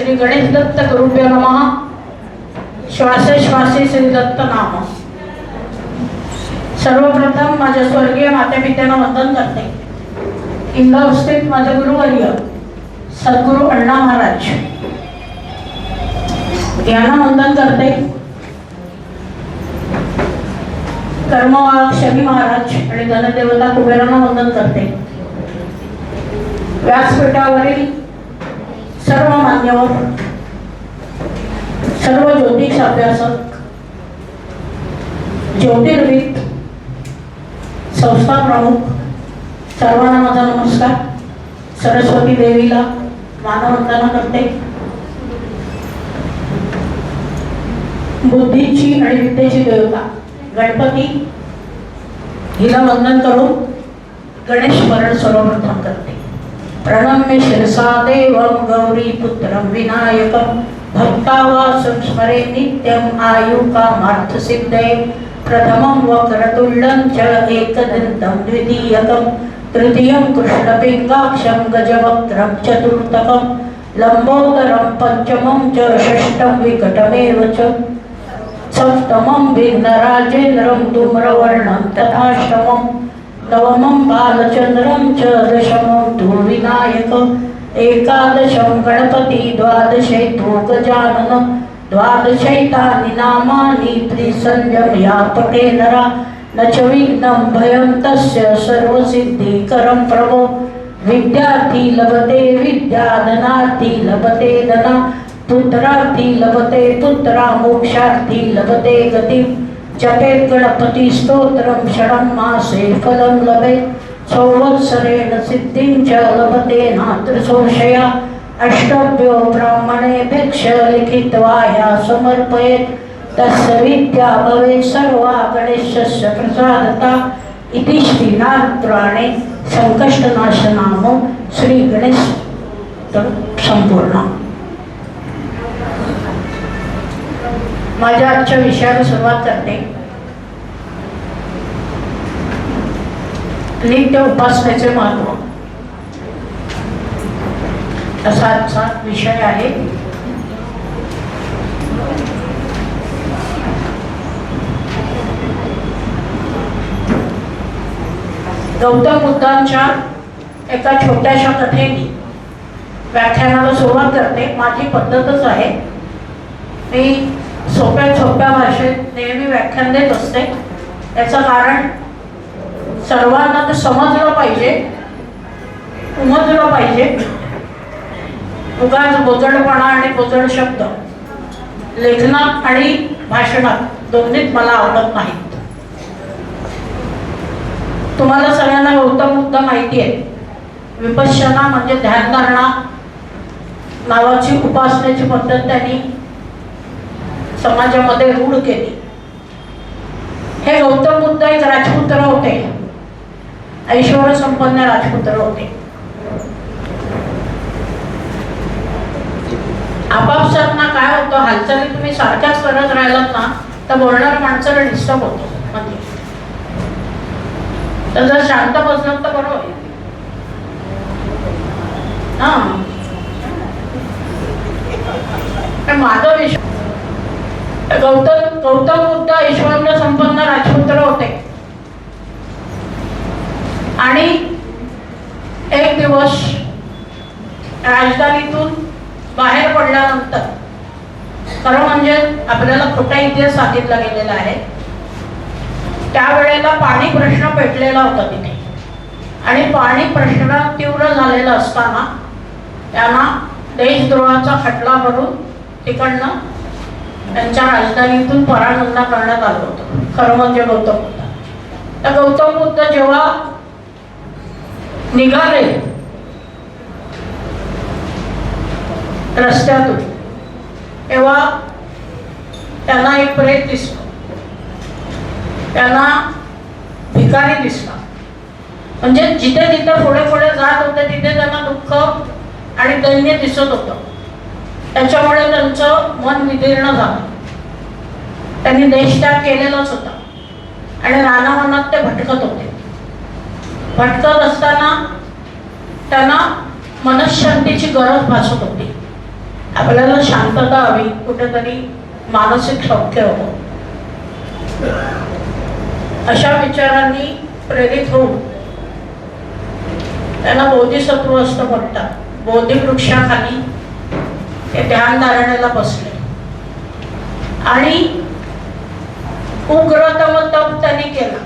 श्री गणेश दत्त गुरुभ्यो नमः। श्वासे श्वासे श्री दत्त नाम। सर्वप्रथम माझ्या स्वर्गीय माते पित्यांना वंदन करते। इंदौर स्थित माझे गुरुवर्य सद्गुरु अण्णा महाराज यांना वंदन करते। कर्मवाग शनी महाराज आणि धनदेवता कुबेरांना वंदन करते। व्यासपीठावरील सर्व मान्यवर, सर्व ज्योतिष अभ्यासक, ज्योतिर्विद, संस्था प्रमुख सर्वांना माझा नमस्कार। सरस्वती देवीला मानवंदना करते। बुद्धीची आणि विद्येची देवता गणपती हिला वंदन करून गणेश स्मरण सर्वप्रथम करते। प्रणम्य शिरसा देवं गौरी पुत्रं विनायकं भक्तावासं स्मरे नित्यं आयुकामार्थ सिद्धये। प्रथमं वक्रतुण्डं च एकदन्तं द्वितीयकं तृतीयं कृष्णपिङ्गाक्षं गजवक्त्रं चतुर्थकं लंबोदरं पंचमं च षष्ठं विकटमेव च सप्तमं विघ्नराजेन्द्रं धूम्रवर्णं तथाष्टमं नवमं बालचन्द्रं च दशमं तु विनायकं एकादशं गणपति द्वादशे तु गजानन द्वादशैतानि नामानि त्रिसंयम्या पठे नरा न च विघ्नं भयं तस्य सर्वसिद्धिकरं प्रभो। विद्यार्थी लभते विद्या धनार्थी लभते धना पुत्रार्थी लभते पुत्रा मोक्षार्थी लभते गति। जपेत गणपति स्तोत्रं षडं मासे फलं लभेत् संवत्सरेण सिद्धिं च लभते नात्र संशया। अष्टभ्यो ब्राह्मणे भिक्ष लिखित्वा या समर्पयेत् तस्य विद्या भवेत् सर्वा गणेशस्य प्रसादता। इति श्रीनाथपुराणे संकष्टनाशनामो श्री गणेश संपूर्ण। माझ्या आजच्या विषयाला सुरुवात करते। नित्य उपासनेचे महत्व असा आजचा विषय आहे। गौतम बुद्धांच्या एका छोट्याशा कथेने व्याख्यानाला सुरुवात करते। माझी पद्धतच आहे, मी सोप्या भाषेत नेहमी व्याख्यान देत असते। याचं कारण सर्वांना ते समजलं पाहिजे, उमजलं पाहिजे। उगाच बोजडपणा आणि बोजड शब्द लेखनात आणि भाषणात दोन्हीत मला आवडत नाहीत। तुम्हाला सगळ्यांना गौतम बुद्ध माहिती आहे। विपश्यना म्हणजे ध्यानधारणा नावाची उपासनेची पद्धत त्यांनी समाजामध्ये रूढ केली। हे गौतम बुद्ध एक राजपुत्र होते, ऐश्वर्य संपन्न राजपुत्र होते। आपापसात ना काय होतं, हालचाली तुम्ही सारख्याच करत राहिलात ना तर बोलणाऱ्या माणसाला डिस्टर्ब होतो म्हणजे। तर जर शांत बसलात तर बरोबर आहे। माझा विषय गौतम बुद्ध ऐश्वर्य संपन्न राजपुत्र होते आणि एक दिवस राजधानीतून बाहेर पडल्यानंतर, खरं म्हणजे आपल्याला खोटा इतिहास सांगितला गेलेला आहे, त्यावेळेला पाणी प्रश्न पेटलेला होता तिथे आणि पाणी प्रश्न तीव्र झालेला असताना त्यांना देशद्रोहाचा खटला भरून तिकडनं त्यांच्या राजधानीतून परांगणा करण्यात आलं होतं। खरं म्हणजे गौतम बुद्ध, तर गौतम बुद्ध जेव्हा निघाले रस्त्यातून तेव्हा त्यांना एक प्रेत दिसलं, त्यांना भिकारी दिसला। म्हणजे जिथे जिथे पुढे पुढे जात होते तिथे त्यांना दुःख आणि दैन्य दिसत होतं। त्याच्यामुळे त्यांचं मन विदीर्ण झालं। त्यांनी देशत्याग केलेलाच होता आणि रानावनात ते भटकत होते। भटकत असताना त्यांना मनशांतीची गरज भासत होती। आपल्याला शांतता हवी, कुठेतरी मानसिक सौख्य हवं. अशा विचारांनी प्रेरित होऊन त्यांना बोधिसत्व असं म्हणतात. बोधिवृक्षाखाली ते ध्यान धारणेला बसले आणि उग्रतम तप त्यांनी केला.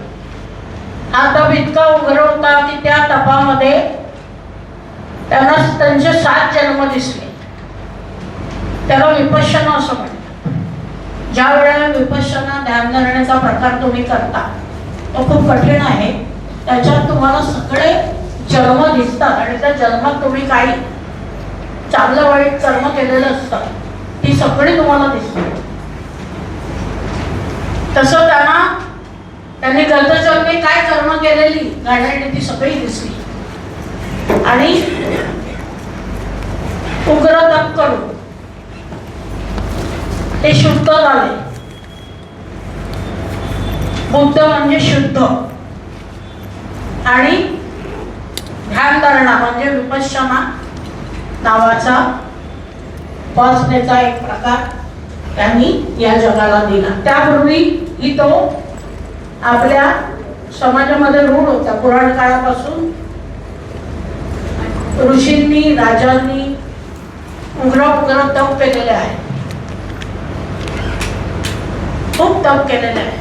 हा तप इतका उग्र होता की त्या तपामध्ये त्यांना त्यांचे 7 जन्म दिसले. त्याला विपश्यना असं म्हणतात. ज्या वेळेला विपश्यना ध्यान धरण्याचा प्रकार तुम्ही करता तो खूप कठीण आहे. त्याच्यात तुम्हाला सगळे जन्म दिसतात आणि त्या जन्मात तुम्ही काही चांगलं वाईट कर्म केलेलं असतं ती सगळी तुम्हाला दिसतात. तसं त्यांनी गतजन्मी काय कर्म केलेली घडलेली ती सगळी दिसली आणि उग्र तप करून ते शुद्ध झाले. बुद्ध म्हणजे शुद्ध आणि ध्यान धारणा म्हणजे विपश्यना नावाचा उपासनेचा एक प्रकार त्यांनी या जगाला दिला. त्यापूर्वी ही तो आपल्या समाजामध्ये रूढ होता. पुराण काळापासून ऋषींनी राजांनी उग्र तप केलेले आहे, खूप तप केलेले आहे.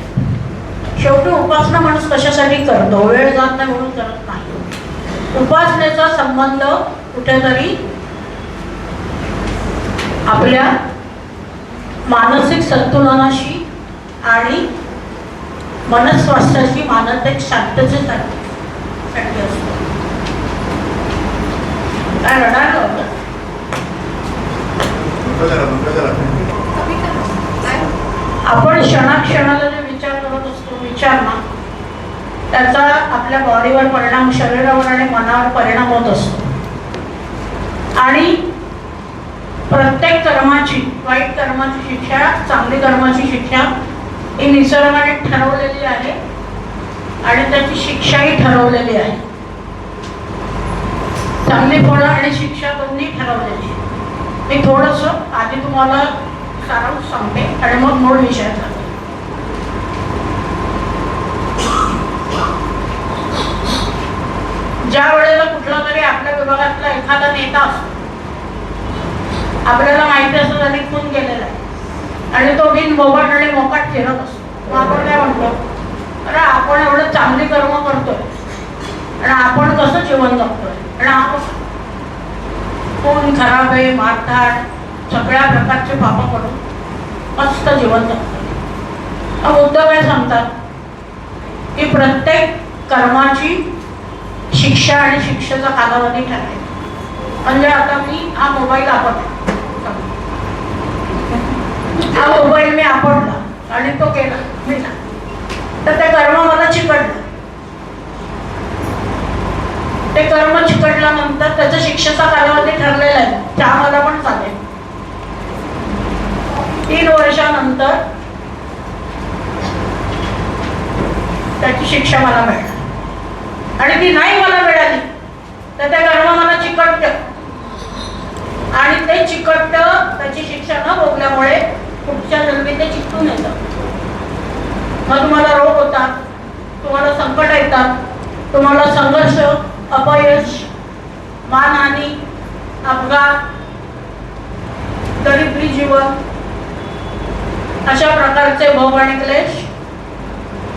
शेवटी उपासना माणूस कशासाठी करतो? वेळ जात नाही म्हणून करत नाही. उपासनेचा संबंध कुठेतरी आपल्या मानसिक संतुलनाशी आणि मनस्वास्थ्याशी, मानसिक शांततेसाठी असतो. काय रडायला होतं? आपण क्षणाक्षणाला जे विचार करत असतो, विचार ना त्याचा आपल्या बॉडीवर परिणाम, शरीरावर आणि मनावर परिणाम होत असतो. आणि प्रत्येक कर्माची, वाईट कर्माची शिक्षा, चांगली कर्माची शिक्षा ही निसर्गाने ठरवलेली आहे आणि त्याची शिक्षाही ठरवलेली आहे. चांगली फळं आणि शिक्षा दोन्ही ठरवलेली आहे. मी थोडंसं आधी तुम्हाला सारांश सांगते आणि मग मूळ विषयात जाते. ज्या वेळेला कुठला तरी आपल्या विभागातला एखादा नेता असतो, आपल्याला माहिती असतं त्यांनी खून केलेला आहे आणि तो बिन बोबाट आणि मोकाट फिरत असतो, आपण काय म्हणतो? अरे आपण एवढं चांगली कर्म करतोय आणि आपण कसं जीवन जगतोय आणि हा खून खराब आहे, मारधाड, सगळ्या प्रकारचे पाप करून मस्त जीवन जगतोय. बुद्ध काय सांगतात की प्रत्येक कर्माची शिक्षा आणि शिक्षेचा कालावधी ठरले. म्हणजे आता मी हा मोबाईल मी आपटला आणि तो केला मी तर ते कर्म मला चिकटलं. ते कर्म चिकटल्यानंतर त्याच्या शिक्षेचा कालावधी ठरलेला आहे. त्यामध्ये पण चालेल 3 वर्षानंतर त्याची शिक्षा मला मिळणार आणि ती नाही मला मिळाली तर त्या कर्म मला चिकटतं आणि ते चिकटतं, त्याची शिक्षा न भोगल्यामुळे पुढच्या जन्मी ते चिकटून येतं. मग तुम्हाला रोग होतात, तुम्हाला संकट येतात, तुम्हाला संघर्ष, अपयश, मानहानी, अपघात, गरिबी जीवन अशा प्रकारचे भोग आणि क्लेश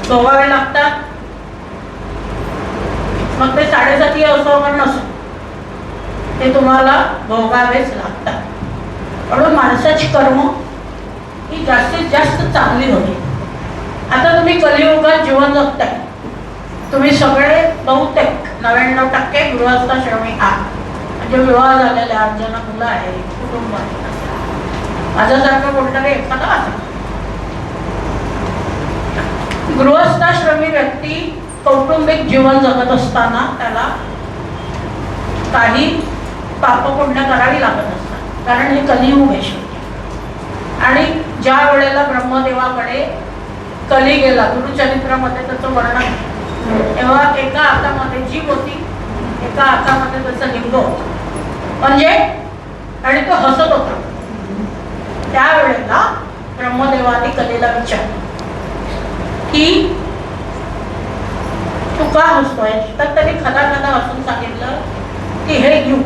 भोगावे लागतात. मग ते 7.5 असो पण नसो ते तुम्हाला भोगावेच लागतात. म्हणून माणसाची कर्म ही जास्तीत जास्त चांगली होती. आता तुम्ही कलियुगात जीवन जगताय, तुम्ही सगळे बहुतेक 99% गृहस्थाश्रमी आहात. म्हणजे विवाह झालेले आहात, ज्यांना मुलं आहे, कुटुंब आहे. माझ्यासारखं कोणतरी एखादा आहे. गृहस्थाश्रमी व्यक्ती कौटुंबिक जीवन जगत असताना त्याला काही पापपुण्य करावी लागत असतात, कारण हे कलियुग आहे शेवटी. आणि ज्या वेळेला ब्रह्मदेवाकडे कली गेला, गुरुचरित्रामध्ये त्याचं वर्णन, तेव्हा एका हातामध्ये जीभ होती, एका हातामध्ये त्याचं लिंग होतं. म्हणजे आणि तो हसत होता. ब्रह्मदेवाने कलेला विचारलं की तू का हसतोय? तर त्यांनी खदा हसून सांगितलं की हे युग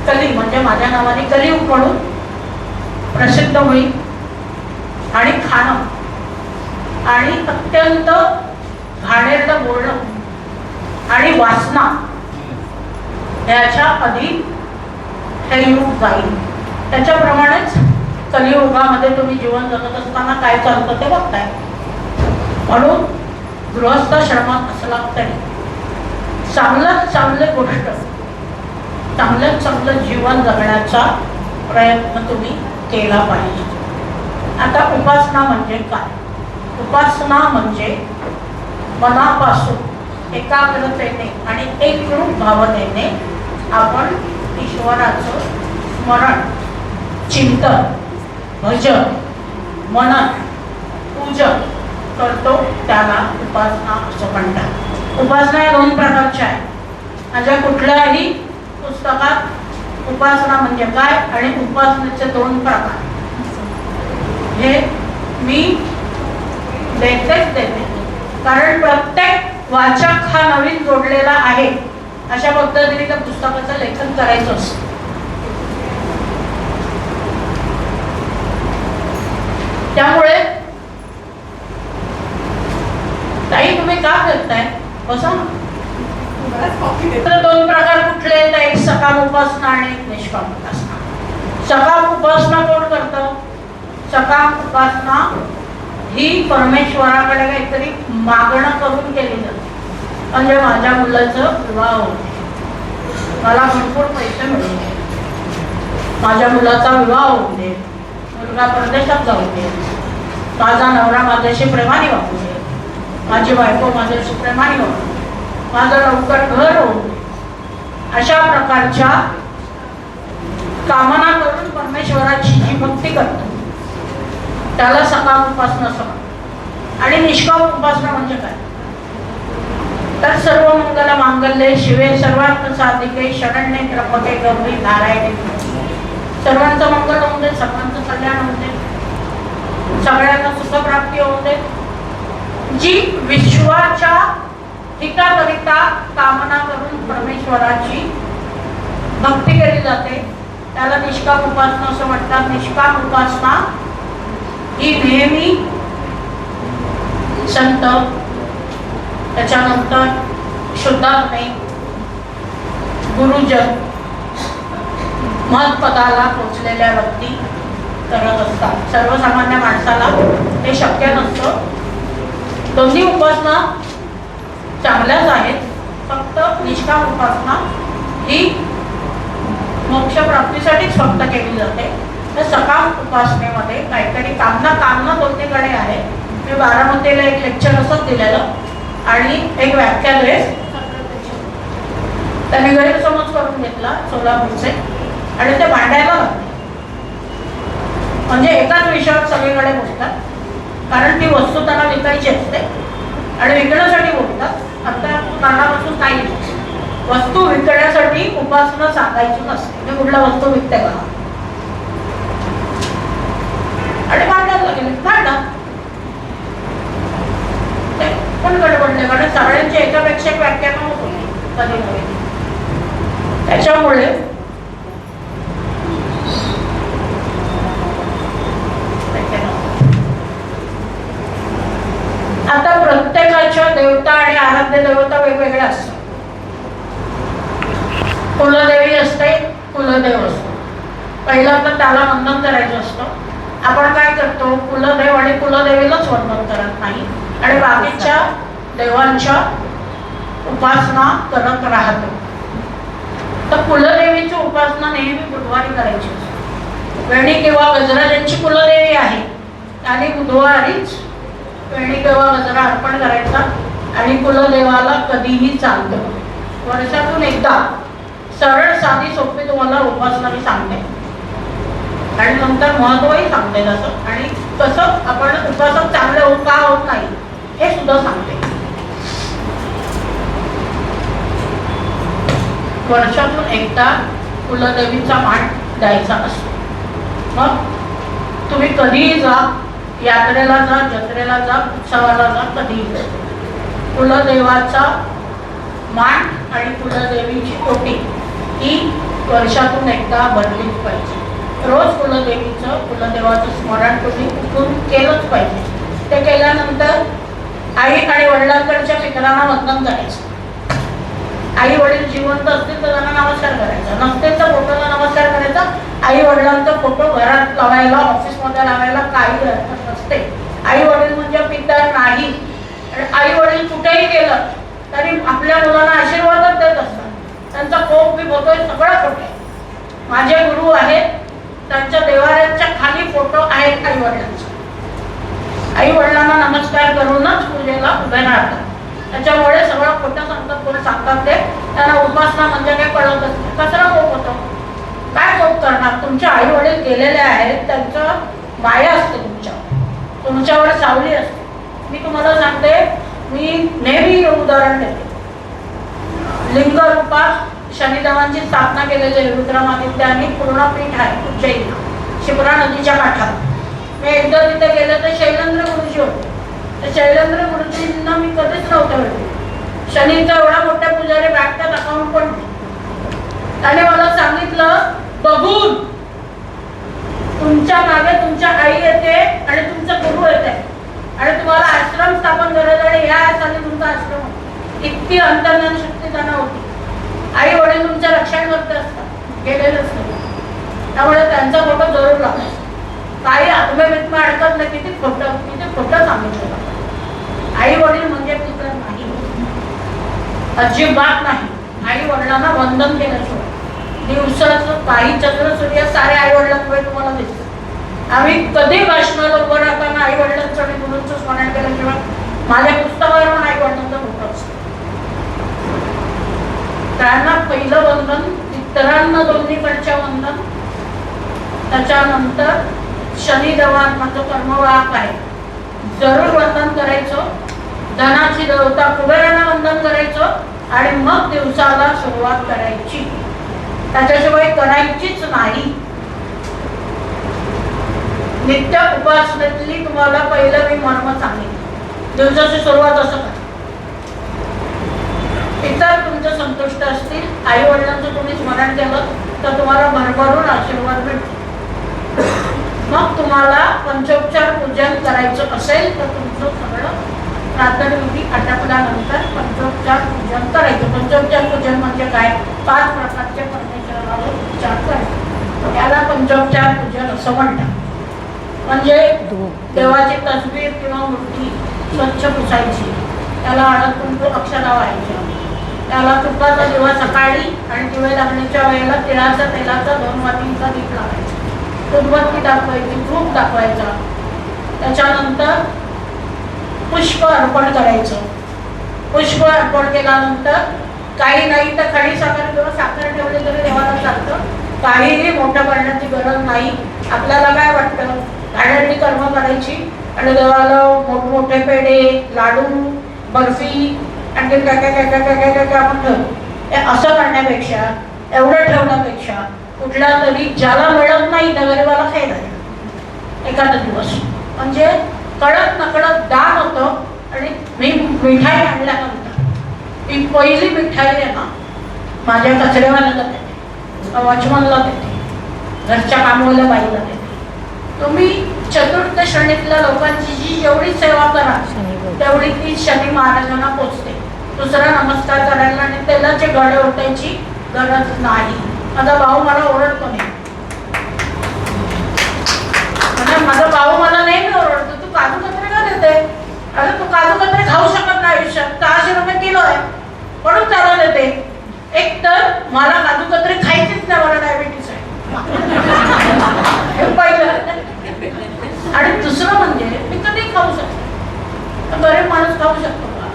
कली म्हणजे माझ्या नावाने कलियुग म्हणून प्रसिद्ध होईल आणि खाणं आणि अत्यंत घाणेरडं बोलणं आणि वासना याच्या आधी हे युग जाईल. त्याच्याप्रमाणेच कलियुगामध्ये तुम्ही जीवन जगत असताना काय चालतं ते बघताय. म्हणून गृहस्थाश्रमात असला तरी चांगले गोष्ट चांगलं जीवन जगण्याचा प्रयत्न तुम्ही केला पाहिजे. आता उपासना म्हणजे काय? उपासना म्हणजे मनापासून एकाग्रतेने आणि एकरूप भावनेने आपण ईश्वराचं स्मरण, चिंतन, भजन, मनन, पूजन करतो, त्याला उपासना असं म्हणतात. उपासना या दोन प्रकारच्या आहेत. माझ्या कुठल्याही पुस्तकात उपासना म्हणजे काय आणि उपासनेचे दोन प्रकार हे मी देतेच देते, कारण प्रत्येक वाचक हा नवीन जोडलेला आहे अशा पद्धतीने त्या पुस्तकाचं लेखन करायचं असतं. त्यामुळे ताई तुम्ही का करताय? बसा. दोन प्रकार कुठले आहेत? एक सकाम उपासना आणि एक निष्काम उपासना. सकाम उपासना कोण करतं? सकाम उपासना ही परमेश्वराकडे काहीतरी मागणं करून केली जाते. म्हणजे माझ्या मुलाचं विवाह होते, मला भरपूर पैसे मिळू दे, माझ्या मुलाचा विवाह होऊ दे, मुलगा परदेशात जाऊ दे, माझा नवरा माझ्याशी प्रेमाने वागू दे, माझी बायको माझ्याशी प्रेमाने वागू दे, माझं लवकर घर होऊ दे. अशा प्रकारच्या कामना करून परमेश्वराची जी भक्ती करतो त्याला सकाम उपासना असं म्हणतात. आणि निष्काम उपासना म्हणजे काय? तर सर्व मंगल मांगल्ये शिवे सर्वार्थ साधिके शरण्ये त्र्यंबके गौरी नारायणी. सर्वांचं मंगल होऊ दे, सर्वांचं कल्याण होऊ दे, सगळ्यांना सुखप्राप्ती होऊ दे. जी विश्वाच्या हिताकरिता कामना करून परमेश्वराची भक्ती केली जाते त्याला निष्काम उपासना असं म्हणतात. निष्काम उपासना ही नेहमी संत, त्याच्यानंतर शुद्धात्मे, गुरुजन, महत्पदाला पोचलेल्या व्यक्ती करत असतात. सर्वसामान्य माणसाला ते शक्य नसतं. दोन्ही उपासना चांगल्याच आहेत, फक्त निष्काम उपासना ही मोक्षप्राप्तीसाठीच फक्त केली जाते. तर सकाम उपासनेमध्ये काहीतरी कामना दोन्हीकडे आहे. मी बारामतीला एक लेक्चर असंच दिलेलं आणि एक व्याख्याद्वेष त्यांनी गैरसमज करून घेतला सोलापूरचे आणि ते मांडायला लागले. म्हणजे एकाच विषयावर सगळीकडे बोलतात, कारण ती वस्तू त्यांना विकायची असते आणि विकण्यासाठी बोलतात. आता कारणापासून काही वस्तू विकण्यासाठी उपासना सांगायची नसते. मी कुठल्या वस्तू विकते का आणि मांडायला लागेल मांडा. ते पण गडबडले, कारण सगळ्यांची एकापेक्षा एक व्याख्यान होत होती कधी नव्हे. त्याच्यामुळे आता प्रत्येकाच्या देवता आणि आराध्य देवता वेगवेगळ्या असतात. कुलदेवी असते, कुलदेव असतो. पहिला तर त्याला वंदन करायचं असतं. आपण काय करतो? कुलदेव आणि कुलदेवीलाच वंदन करत नाही आणि बाकीच्या देवांच्या उपासना करत राहतो. तर कुलदेवीची उपासना नेहमी बुधवारी करायची असते. वेणी किंवा गजरा ज्यांची कुलदेवी आहे त्याने बुधवारीच वेणी किंवा गजरा अर्पण करायचा आणि कुलदेवाला कधीही चालतं. वर्षातून एकदा सरळ साधी सोपी तुम्हाला उपासना मी सांगते आणि नंतर महत्वही सांगते त्याचं आणि कसं आपण उपासक चांगले का होत नाही हे सुद्धा सांगते. वर्षातून एकदा कुलदेवीचा मान द्यायचा असतो. मग तुम्ही कधीही जा, यात्रेला जा, जत्रेला जा, उत्सवाला जा, कधीही जा. कुलदेवाचा मान आणि कुलदेवीची ओटी ही वर्षातून एकदा भरलीच पाहिजे. रोज कुलदेवाचं स्मरण तुम्ही उठून केलंच पाहिजे. ते केल्यानंतर आई आणि वडिलांकडच्या पितरांना वंदन करायचं. आई वडील जिवंत असतील तर त्यांना नमस्कार करायचा, नसतील तर फोटोला नमस्कार करायचा. आई वडिलांचा फोटो घरात लावायला, ऑफिसमध्ये लावायला काही अर्थ नसते. आई वडील म्हणजे पिता नाही. आई वडील कुठेही गेलं तरी आपल्या मुलांना आशीर्वादच देत असतात. त्यांचा कोप बी होतोय, सगळं खोटे. माझे गुरु आहेत, त्यांच्या देवाऱ्यांच्या खाली फोटो आहेत आई वडिलांचे. आई वडिलांना नमस्कार करूनच पूजेला उभे राहतात. त्याच्यामुळे सगळं खोटं सांगतात, कोण सांगतात ते त्यांना उपासना म्हणजे काही कळतच नाही. कचरा कोप होतो. काय कोप करणार? तुमचे आई वडील गेलेले आहेत, त्यांचं माया असते तुमच्यावर सावली असते. मी तुम्हाला सांगते, मी नेहमी उदाहरण देते. लिंग रूपात शनिदेवांची स्थापना केलेली आहे रुद्रमादित्य आणि पूर्णपीठ आहे उज्जैन, शिप्रा नदीच्या काठात. मी एकदा तिथे गेले तर शैलेंद्र गुरुजी होते. तर शैलेंद्र गुरुजींना मी कधीच नव्हते भेटले. शनीचा एवढा मोठ्या पुजारी बँकेत अकाउंट पण त्याने मला सांगितलं, बघून तुमच्या मागे तुमच्या आई येते आणि तुमचा गुरु येते आणि तुम्हाला आश्रम स्थापन करायचा आणि या साली तुमचा आश्रम. इतकी अंतर्ज्ञान शक्ती त्यांना होती. आई वडील तुमच्या रक्षण करत असतात, गेलेलंच नाही. त्यामुळे त्यांचा फोटो जरूर लावायचा. काही आत्मवित्म अडकत नाही. किती खोटं सांगितलं. आई वडील म्हणजे पितर नाही, अजिबात नाही. आई वडिलांना वंदन केल्याशिवाय दिवसाचं काही चंद्र सूर्य सारे आई वडिलांमुळे तुम्हाला दिसतं. आम्ही कधी भाषणाला उभं राहताना आई वडिलांचं आणि गुरूंचं स्मरण केल्याशिवाय माझ्या पुस्तकावर आई वडिलांचा फोटो असतो. त्यांना पहिलं वंदन, इतरांना दोन्हीकडच्या वंदन, त्याच्यानंतर शनिदेवांचं कर्मवाहक आहे जरूर वंदन करायचं. धनाची देवता कुबेरांना वंदन करायचं आणि मग दिवसाला सुरुवात करायची. त्याच्याशिवाय करायचीच नाही. नित्य उपासनेतली तुम्हाला पहिलं मी मर्म सांगितलं. दिवसाची सुरुवात असं करा. इतर तुमचे संतुष्ट असतील, आई वडिलांचं तुम्ही स्मरण केलं तर तुम्हाला भरभरून आशीर्वाद भेटतो. मग तुम्हाला पंचोपचार पूजन करायचं असेल तर तुमचं सगळं प्रातःविधी आटपल्यानंतर पंचोपचार पूजन करायचं. पंचोपचार पूजन म्हणजे काय? 5 प्रकारचे परमेश्वराला उपचार करायचे. याला पंचोपचार पूजन असं म्हणतात. म्हणजे देवाची तसबीर किंवा मूर्ती स्वच्छ पुसायची, त्याला हळद कुंकू अक्षता व्हायची, त्याला तुपाचा दिवा सकाळी आणि दिवे लागण्याच्या वेळेला तिळाचा तेलाचा 2 वाटींचा दीप लावायचा, उदबत्ती दाखवायची, धूप दाखवायचा. त्याच्यानंतर पुष्प अर्पण करायचं. पुष्प अर्पण केल्यानंतर काही नाही तर खडी साखर किंवा साखर ठेवली तरी देवाला चालतं. काहीही मोठं करण्याची गरज नाही. आपल्याला काय वाटतं, घाण्याची कर्म करायची आणि देवाला मोठमोठे पेढे, लाडू, बर्फी आणि काय आपण ठेवतो. असं करण्यापेक्षा, एवढं ठेवण्यापेक्षा कुठल्या तरी ज्याला मिळत नाही त्या गरीबाला खायला एखादा दिवस, म्हणजे कळत नकळत दान होतं. आणि मी मिठाई आणल्यानंतर ही पहिली मिठाई आहे ना, माझ्या कचरेवाल्याला देते, वॉचमनला देते, घरच्या कामवाल्या बाईला देते. तुम्ही चतुर्थ श्रेणीतल्या लोकांची जी जेवढी सेवा करा तेवढी ती शनी महाराजांना पोचते. दुसरा नमस्कार करायला आणि तेलाचे गळे ओटायची गरज नाही. माझा भाऊ मला ओरडतो नाही, म्हणजे माझा भाऊ मला नेहमी ओरडतो, तू काजू कतरे का देते? अरे तू काजू कतरे खाऊ शकत नाही आयुष्यात, 600 रुपये किलो आहे म्हणून त्याला देते. एक तर मला काजू कतरे खायचीच नाही, मला डायबिटीस आहे हे पहिलं. आणि दुसरं म्हणजे मी कधी खाऊ शकते, गरीब माणूस खाऊ शकतो का?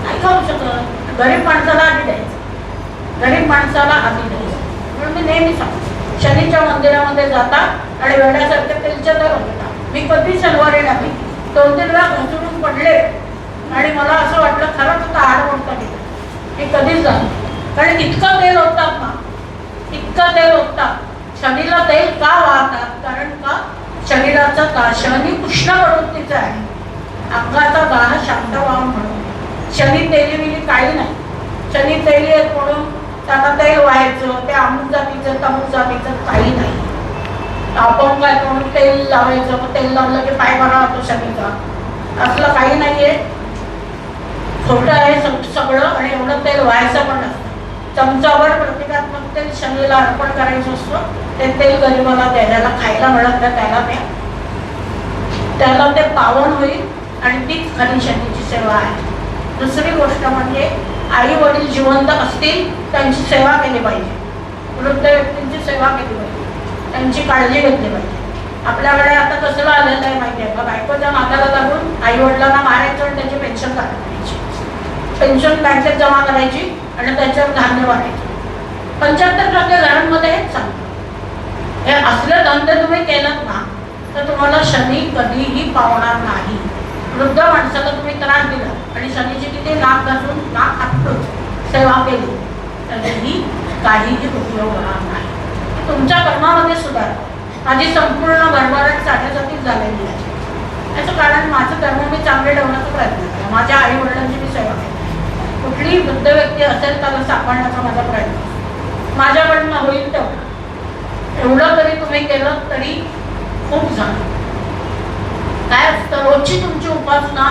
नाही खाऊ शकत. गरीब माणसाला आधी द्यायचं, गरीब माणसाला आधी द्यायचं. म्हणून मी नेहमी सांगतो, शनीच्या मंदिरामध्ये जाता आणि वेड्यासारखे तेलच्या दर होता. मी कधी शनिवारी नाही 2-3 वेळा घसरून पडले आणि मला असं वाटलं खरंच होता हाड मोडता गेलं. मी कधीच जातो, कारण इतकं तेल ओततात ना, इतकं तेल ओततात. शनीला तेल का वाहतात? कारण का शरीराचा दाह, शनी उष्ण प्रवृत्तीचा आहे, अंगाचा दाह शांत व्हावा म्हणून. शनी तेली काही नाही. शनी तेली आहेत म्हणून त्यांना तेल व्हायचं, ते अमुक जातीचं तमुक जातीचं काही नाही. अपंग आहे म्हणून तेल लावायचं, मग तेल लावलं की पाय बरा होतो शनीचा, असलं काही नाहीये. खोटं आहे सगळं. आणि एवढं तेल व्हायचं पण नसतं. चमचावर प्रतिकात्मक तेल शनीला अर्पण करायचं असतं. ते तेल गरीबाला द्यायला, खायला मिळत नाही त्याला द्या, त्याला ते पावन होईल आणि तीच खरी शनीची सेवा आहे. दुसरी गोष्ट म्हणजे आई वडील जिवंत असतील त्यांची सेवा केली पाहिजे. वृद्ध व्यक्तींची सेवा केली पाहिजे, त्यांची काळजी घेतली पाहिजे. आपल्याकडे आता कसलं आलेलं आहे माहिती आहे का? बायकोच्या नादाला लागून आई वडिलांना मारायचं आणि त्याची पेन्शन काढायची, पेन्शन बँकेत जमा करायची आणि त्याच्यावर धान्य वाटायचं. 75% घरांमध्ये हेच चालतं. हे असले धंदे तुम्ही केलात ना तर तुम्हाला शनी कधीही पावणार नाही. वृद्ध माणसाला तुम्ही त्रास दिला आणि शनीची किती नाक घासून नाक आपटून सेवा केली तरीही काहीही उपयोग होणार नाही. तुमच्या कर्मामध्ये सुधार. माझी संपूर्ण भरभराट साठ्यासाठीच झालेली आहे. याचं कारण माझं कर्म मी चांगले ठेवण्याचा प्रयत्न केला. माझ्या आई वडिलांची मी सेवा केली. कुठलीही वृद्ध व्यक्ती असेल त्याला सापडण्याचा माझा प्रयत्न माझ्याकडनं होईल तेवढं. एवढं तरी तुम्ही केलं तरी खूप झालं. काय असतं, रोजची तुमची उपासना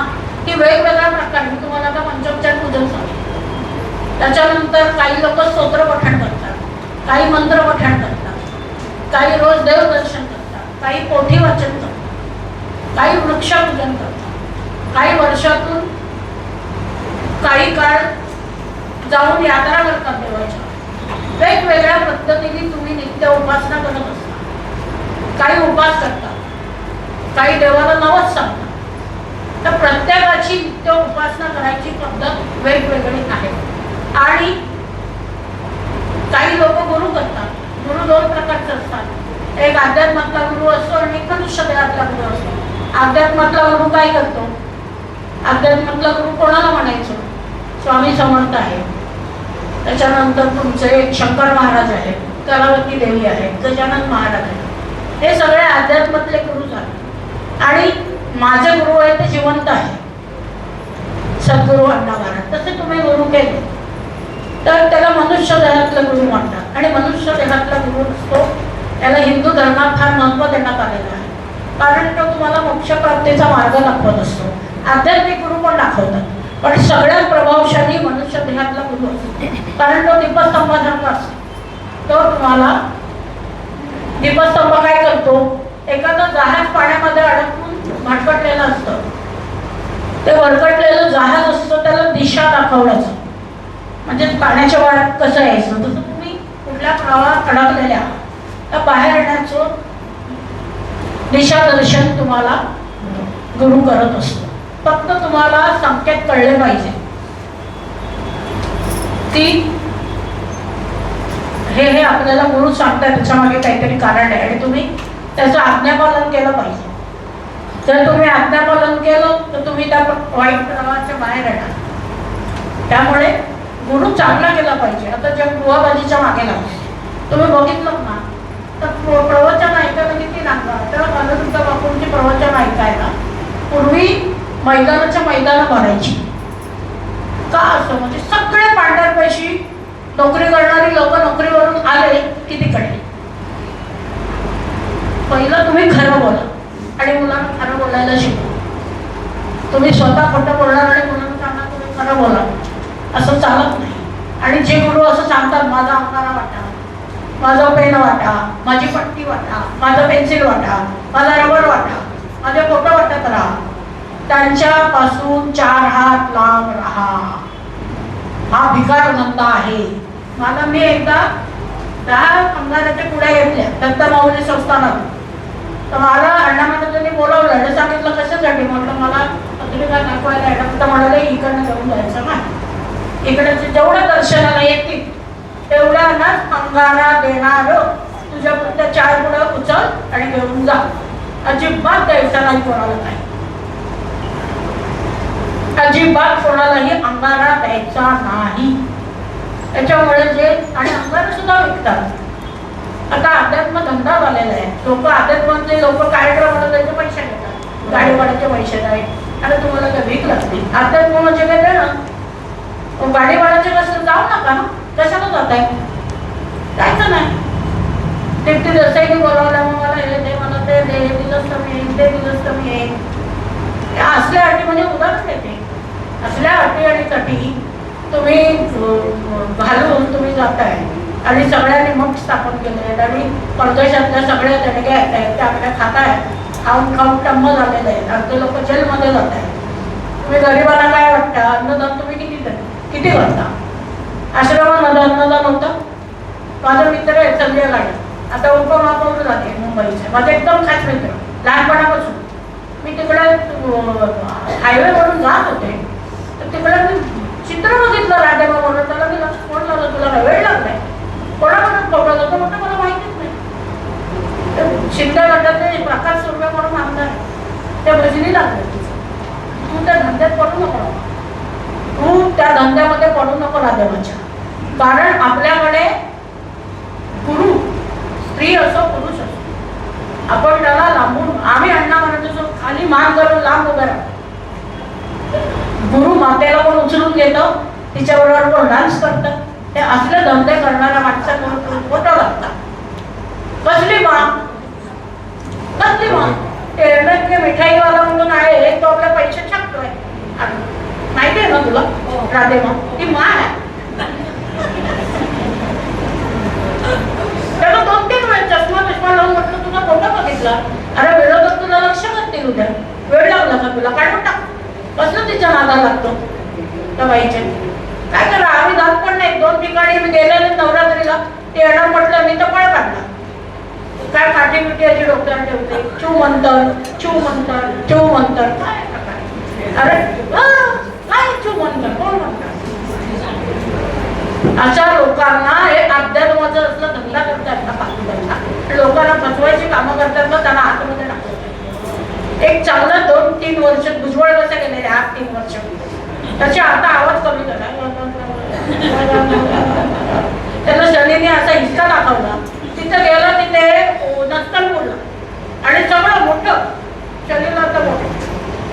ही वेगवेगळ्या प्रकारे. मी तुम्हाला आता पंचोपचार पूजन सांगितलं. त्याच्यानंतर काही लोक स्तोत्र पठण करतात, काही मंत्र पठण करतात, काही रोज देवदर्शन करतात, काही पोथी वाचन करतात, काही वृक्षपूजन करतात, काही वर्षातून काही काळ जाऊन यात्रा करतात देवाच्या. वेगवेगळ्या पद्धतीने तुम्ही नित्य उपासना करत असता. काही उपास करतात, काही देवाला नवस सांगतात. तर प्रत्येकाची नित्य उपासना करायची पद्धत वेगवेगळी आहे. आणि काही लोक गुरु करतात. गुरु दोन प्रकारचे असतात. एक अध्यात्मातला गुरु असतो आणि एक मनुष्य देहातला गुरु असतो. अध्यात्मातला गुरु काय करतो? अध्यात्मातला गुरु कोणाला म्हणायचो? स्वामी समर्थ आहे, त्याच्यानंतर तुमचे शंकर महाराज आहेत, कलावती देवी आहे, गजानन महाराज आहे. हे सगळे अध्यात्मातले गुरु झाले. आणि माझे गुरु आहे ते जिवंत आहे, सद्गुरु अण्णा महाराज. तसे तुम्ही गुरु केले तर त्याला मनुष्य देहातला गुरु म्हणतात. आणि मनुष्य देहातला गुरु असतो त्याला हिंदू धर्मात फार महत्व देण्यात आलेलं आहे. कारण तो तुम्हाला मोक्षप्राप्तीचा मार्ग दाखवत असतो. आध्यात्मिक गुरु पण दाखवतात, पण सगळ्यात प्रभावशाली मनुष्य देहातला गुरु असतो. कारण तो दीपस्तंभासारखा असतो. तो तुम्हाला दीपस्तंभ काय करतो? एखादं जहाज पाण्यामध्ये अडकून भटकटलेलं असतं, ते भरकटलेलं जहाज असतं त्याला दिशा दाखवण्याचं, म्हणजे पाण्याच्या वाळात कसं यायचं. तसं तुम्ही कुठल्या प्रवाहात अडकलेल्या त्या बाहेर येण्याचं दिशादर्शन तुम्हाला गुरु करत असतो. फक्त तुम्हाला संकेत कळले पाहिजे की हे आपल्याला गुरु सांगतात, त्याच्या मागे काहीतरी कारण आहे आणि तुम्ही त्याचं आज्ञापालन केलं पाहिजे. जर तुम्ही आज्ञापालन केलं तर तुम्ही त्या वाईट प्रवाहाच्या बाहेर येणार. त्यामुळे गुरु चांगला केला पाहिजे. आता ज्या गृहबाजीच्या मागे लागले तुम्ही बघितलं ना तर प्रवचन ऐकायला किती लागणार. तर अनंत बापूंची प्रवचन ऐकायला पूर्वी मैदानाच्या मैदानं भरायची का? असं म्हणजे सगळे पांढरपेशी नोकरी करणारी लोक नोकरीवरून आले की तिकडे. पहिलं तुम्ही खरं बोला आणि मुलांना खरं बोलायला शिकवा. तुम्ही स्वतः खोटं बोलणार आणि मुलांना सांगणार तुम्ही खरं बोला, असं चालत नाही. आणि जे गुरु असं सांगतात माझा अंगारा वाटा, माझा पेन वाटा, माझी पट्टी वाटा, माझं पेन्सिल वाटा, माझा रबर वाटा, माझे फोटो वाटत राहा, त्यांच्यापासून 4 हात लांब राहा. हा भिकार नंदा आहे. मला मी एकदा 10 अंगाराच्या पुढ्या घेतल्या दत्त माऊली संस्थानात. तर मला अण्णामातांनी बोलावलं आणि सांगितलं कशासाठी. म्हटलं मला पत्रिका दाखवायला येणं. तर म्हणाले इकडनं घेऊन जायचं नाही, इकडे जेवढं दर्शनाला येतील तेवढ्यानाच अंगारा देणार. तुझ्या पुढच्या 4 पुढं उचल आणि घेऊन जा. अजिबात द्यायचं नाही कोणाला काही, अजिबात कोणालाही अंगारा द्यायचा नाही. त्याच्यामुळे जे आणि अंगारा सुद्धा विकतात. आता अध्यात्म धंदा झालेला आहे. लोक अध्यात्मातले लोक कार्यक्रम भाड्याचे पैसे नाही आणि तुम्हाला त्या भीक लागते आता कोणाचे काय देणं. गाडी भाड्याचे कसं जाऊ नका ना, कशाला जात आहे, जायचं नाही. ते जसंही बोलावलं मग मला हे दे, मला ते दे, हे दिलंच तर मी ते दिलंच तर मी असल्या अटी म्हणजे उदाहरण देते. असल्या अटी आणि तटी तुम्ही घालून तुम्ही जाताय आणि सगळ्यांनी मग स्थापन केले आहेत आणि परदेशातल्या सगळ्या देणग्या येत आहेत त्या आपल्या खातायत, खाऊन खाऊन टम्म झालेले आहेत. अर्धे लोक जेलमध्ये जात आहेत. तुम्ही गरिबांना काय वाटतं, अन्नदान तुम्ही किती करता. आश्रमामध्ये अन्नदान होतं. माझा मित्र आहे संजय गाडे, आता उपमहापौर झाले मुंबईचे, माझे एकदम खास मित्र लहानपणापासून. मी तिकडे हायवेवरून जात होते तर तिकडे मी चित्र बघितलं राधेबा म्हणून. त्याला मी फोन लावला, तुला काय वेळ लागलाय, कोणाकडून फोटो जातो म्हटलं मला माहितीच नाही. शिंदे गटाचे प्रकाश सुर्वे म्हणून आमदार त्या भजनी लागले. तू त्या धंद्यात पडू नको, तू त्या धंद्यामध्ये पडू नको राधेबाच्या. कारण आपल्याकडे गुरु स्त्री असो पुरुष असो आपण त्याला लांबून, आम्ही अण्णा म्हणत असो खाली मान करून लांब उभे राहतो. गुरु मातेला पण उचलून घेतो, तिच्याबरोबर पण डान्स करतात. ते असले धंदे करणाऱ्या माणसाकडून फोटो लागतात. कसली मान, कसली मान. ते मिठाईवाला म्हणून आहे तो आपल्या पैसे छापतोय, माहिती आहे ना तुला राधेमा, ती मान आहे. त्याला 2-3 वेळ चष्मा लावून म्हटलं तुझा फोटो बघितला, अरे विरोधक तुला लक्ष करतील उद्या, वेळ लागला का तुला, काढून टाक. कसलं तिच्या नादा लागतो त्या बाईचे. काय करा, आम्ही जात पण नाही. 2 ठिकाणी मी गेलेले नवरात्रीला, ते येणार म्हटलं मी तर पळ काढला. काय काठी बिटी अशी डोक्यावर ठेवते, चू मंतर चू मंतर चू मंतर. अरे काय चू मंतर, कोण म्हणतात. अशा लोकांना हे अध्यात्माचं असलं धंदा करतात ना, पाठवतात लोकांना फसवायची कामं करतात ना, त्यांना आतमध्ये टाकतात. एक चांगलं 2-3 वर्ष भुजबळ कसं गेलेले 8-3 वर्ष, त्याचे आता आवाज कमी झाला. त्याला शनीने असा हिस्सा दाखवला, तिथं गेला, तिथे नस्तल बोलला आणि सगळं मोठं शनीला तर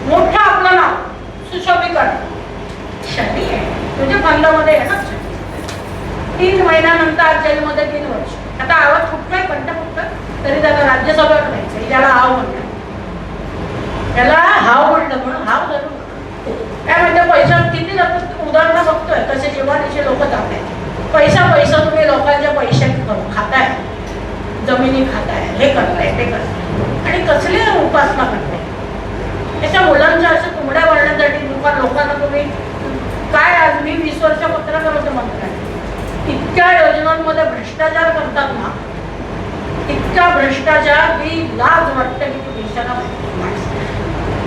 मोठं आपलं नाव सुशोभीकरण. शनी आहे तुझ्या फंदामध्ये आहे ना. 3 महिन्यानंतर जेलमध्ये 3 वर्ष. आता आवाज फुटतोय, कंठ फुटतोय, तरी त्याला राज्यसभेवर जायचं. त्याला हाव म्हणतात, त्याला हाव म्हणलं म्हणून हाव धरून काय म्हणते. पैसा किती जातात उदाहरणं बघतोय, कसे जीवानीचे लोक जात आहेत. पैसा तुम्ही लोकांच्या पैसे खाताय, जमिनी खाताय, हे करताय ते करताय आणि कसली उपासना करताय. त्याच्या मुलांच्या अशा तुंबड्या वाढण्यासाठी लोकांना तुम्ही काय. आज मी 20 वर्ष पत्रकार होते मंत्रालयात. इतक्या योजनांमध्ये भ्रष्टाचार करतात ना, इतका भ्रष्टाचार की लाज वाटते की देशाला.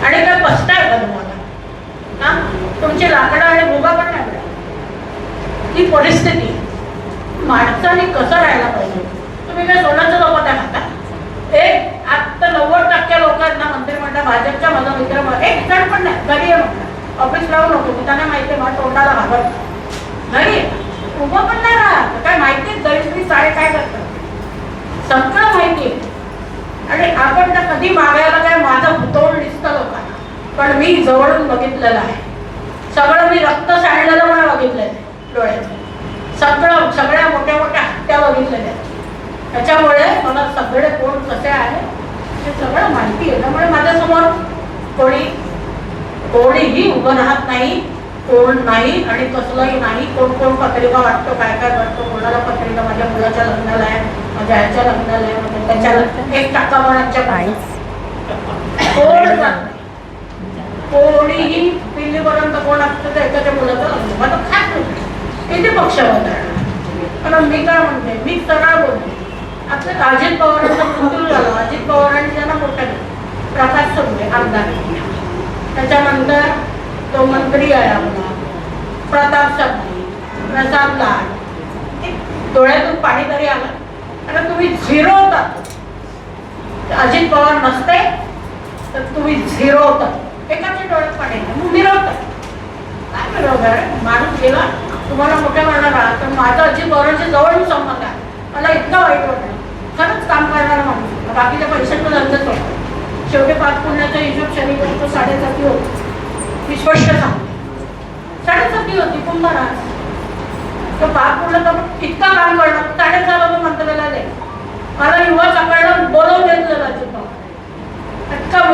आणि काय पस्ताय का तुम्हाला ना, तुमची लाकडं आणि भोगा पण नाही मिळाला. ही परिस्थिती माणसाने कसं राहायला पाहिजे. तुम्ही काय सोन्याचं लोक खाता. एक आता 90% लोकांना मंत्रिमंडळ भाजपच्या माझा मित्र एक जण पण नाही घरी आहे म्हणतात. ऑफिस राहू नको, त्यांना माहिती आहे मला तोंडाला घाबरत घरी उभं पण नाही राहत. काय माहिती दरिद्री साडे काय करतात सगळं माहिती. आणि आपण तर कधी मागायला काय माझं भूतोंड दिसतं लोकांना, पण मी जवळून बघितलेलं आहे. सगळं मी रक्त सांडलेलं मला बघितलेलं आहे डोळ्यात. सगळ्या मोठ्या मोठ्या हत्या बघितलेल्या आहेत. त्याच्यामुळे मला सगळे कोण कसे आहे हे सगळं माहिती आहे. त्यामुळे माझ्यासमोर कोणीही उभं राहत नाही, कोण नाही आणि कसलंही नाही. कोण पत्रिका वाटतो, काय काय वाटतो, कोणाला पत्रिका माझ्या मुलाच्या लग्नाला आहे, माझ्या ह्याच्या लग्नाला आहे, त्याच्या 1 टाकावाच्या कोण कोणीही दिल्लीपर्यंत कोण असतं तर एखाद्या मुलाचं लग्न माझं खास नव्हतं. किती पक्षावर कारण मी काय म्हणते, मी सरळ बोलते. आता अजित पवारांचा मृत्यू झाला. अजित पवारांनी त्यांना मोठा प्रकाश सुर्वे आमदार, त्याच्यानंतर तो मंत्री आहे आपला प्रताप सरनाईक, प्रसाद लाड. डोळ्यातून पाणी तरी आलं. आणि तुम्ही 0 होतात. अजित पवार नसते तर तुम्ही 0 होतात. एकाच्या डोळ्यात पाणी नाही, मिरवतात. काय मिरवणार, माणूस गेला तुम्हाला मोठ्या करणार आहात. तर माझा अजित पवारांच्या जवळून संबंध आहे. मला इतकं वाईट वाटलं. खरंच काम करणारा माणूस, बाकीच्या पैशांचा धंदाच होता. शेवटी पाच पुण्याचा हिशोब शनी करतो 7.5 होती. मी स्पष्ट सांगते 7.5 होती कुंभराज. तो पाच पुढलं तर इतका काम करणार 6.5 लोक मंत्रालयाला दे. मला युवा सापडलं बोलवून घेतलं राज्यपाल.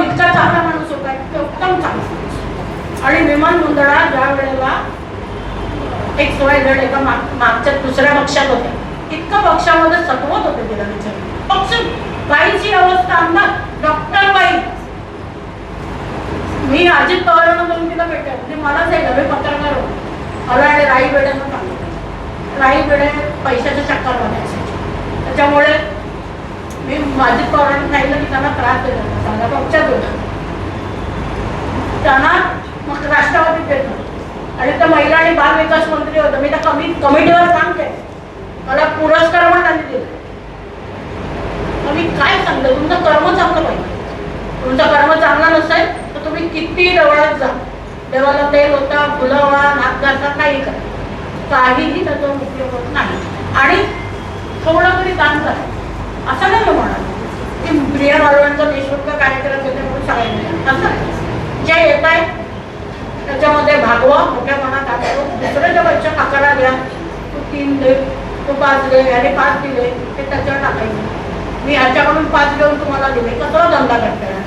इतका चांगला माणूस होता, इतका उत्तम चांगला. आणि विमान मंडळात ज्या वेळेला XYZ एका मागच्या दुसऱ्या पक्षात होत्या, इतका पक्षामध्ये सतवत होते तिला विचार. पक्ष बाईची अवस्था आमदार डॉक्टर बाई. मी अजित पवारांना बोलून तिला भेटले. म्हणजे मलाच आहे नवे पत्रकार होते. मला आणि राई बेड्यांना सांगितलं. राई बेडे पैशाच्या चक्कर बनायचे. त्याच्यामुळे मी अजित पवारांना सांगितलं की त्यांना त्रास देतो माझ्या पक्षात होता. त्यांना मग राष्ट्रवादीत देतो. आणि त्या महिला आणि बाल विकास मंत्री होतं. मी त्या कमिटीवर काम केलं. मला पुरस्कार पण त्यांनी दिला. मी काय सांगतो, तुमचं कर्म चांगलं पाहिजे. तुमचं कर्म चांगला नसेल तर तुम्ही किती डवळत जा, देवाला तेल होता, फुलवा, नाक घालता, काही करा, काहीही त्याचा उपयोग होत नाही. आणि थोडं तरी दान करा. असं नाही म्हणाल की प्रिया मालवणचा निःशुल्क कार्यक्रम होते म्हणून सांगायचं. असं जे येत आहे त्याच्यामध्ये भागवा, मोठ्या मनात टाकतो. दुसऱ्याच्या पेक्षा 11 द्या, तू 3 दे, तू 5 दे, याने 5 दिले, ते त्याच्यावर टाकायचं. मी ह्याच्याकडून 5 देऊन तुम्हाला दिले, कसला धंदा करता येणार?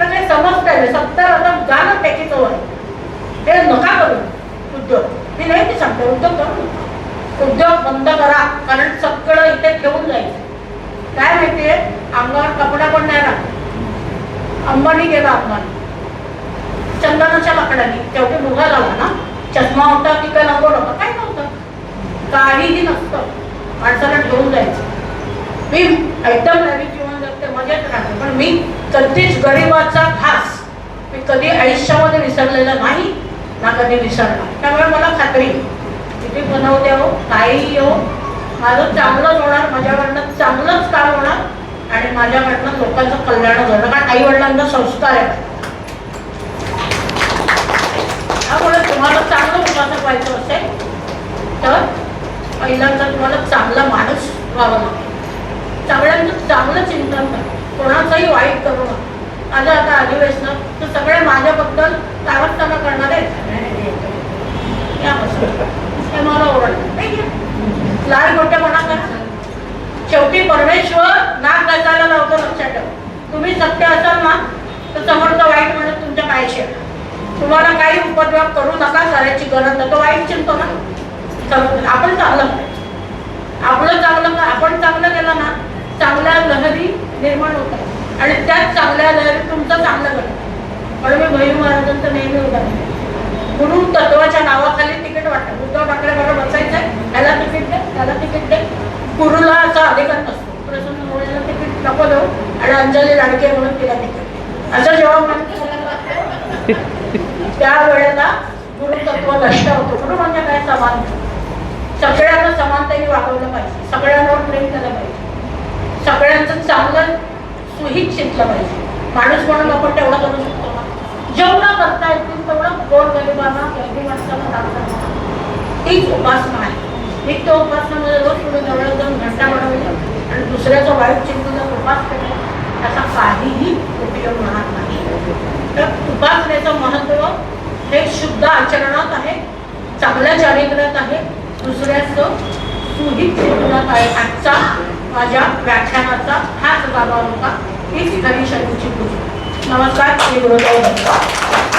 काही समजतंय 70 आता गाणं टॅकीचं वर. ते नका करू उद्योग. मी नाही ते सांगते, उद्योग करू. उद्योग बंद करा, कारण सगळं इथे ठेवून जायचं. काय माहितीये, अंगावर कपडा पण नाही राहत. अंबानी गेला, अंबानी चंदनाच्या लाकडाने. तेवढे मुलगा झाला ना, चष्मा होता की काय नंबर होता, काय नव्हतं, काहीही नसतं. माणसाला ठेवून जायचं. मी एकदम नवीन जीवन जगते, मजेत राहते. पण मी कधीच गरिबाचा घास मी कधी आयुष्यामध्ये विसरलेला नाही ना कधी विसरणार. त्यामुळे मला खात्री किती बनवते हो, काही हो, माझं चांगलंच होणार. माझ्याकडनं चांगलंच काम होणार आणि माझ्याकडनं लोकांचं कल्याण होणार. कारण आई वडिलांचा संस्कार आहे. त्यामुळे तुम्हाला चांगलं उपासक व्हायचं असेल तर पहिल्यांदा तुम्हाला चांगला माणूस व्हावा लागेल. सगळ्यांचं चांगलं चिंतन करा, कोणाचंही वाईट करू नका. माझ्या आता अधिवेशनात तर सगळे माझ्याबद्दल तारस्ताना करणारे मला ओरडलं. लाल मोठेपणा करा. शेवटी परमेश्वर नाक घासायला लावतो. लक्षात ठेवा, तुम्ही सत्य असाल ना तर समोरचं वाईट म्हणत तुमच्या पायाशी येणार. तुम्हाला काही उपद्रव करू नका, करायची गरज नाही. तो वाईट चिंतो ना. आपण चांगलं आपलं चांगलं आपण चांगलं केलं ना, चांगल्या लहरी निर्माण होतात आणि त्याच चांगल्या लहरी तुमचं चांगलं करतात. म्हणून मी भैरू महाराजांचं नेहमी उदाहरण, गुरु तत्वाच्या नावाखाली तिकीट वाटतं. उद्धव ठाकरे बरोबर बसायचंय, त्याला तिकीट दे, त्याला तिकीट दे. गुरुला असा अधिकार नसतो. प्रसन्न मोळ्याला तिकीट नको देऊ आणि अंजली लाडके म्हणून तिला तिकीट, असं जेव्हा म्हणतो त्या वेळेला गुरुतत्व नष्ट होतो. गुरु म्हणजे काय? समान. सगळ्यांना समानतेने वागवलं पाहिजे, सगळ्यांवर प्रेम केलं पाहिजे, सगळ्यांचं चांगलं सुहित शिकलं पाहिजे. माणूस म्हणून आपण तेवढं करू शकतो ना. जेवढं करता येतील तेवढं गोरगरिबांना, गरीब माणसाला दान करणं तीच उपासना आहे. मी तो उपासनामध्ये रोज पुढे जवळ जाऊन घंटा बनवली आणि दुसऱ्याचं वाईट चिंतून उपास केला, त्याचा काहीही उपयोग होणार नाही. तर उपासनेचं महत्व हे शुद्ध आचरणात आहे, चांगल्या चारित्र्यात आहे, दुसऱ्याचं सुहित चिंतनात आहे. आजचा माझ्या व्याख्यानाचा हाच बाबा होता. हीच खरी शैलीची पूजा. नमस्कार. श्री गुरुदेव दत्त.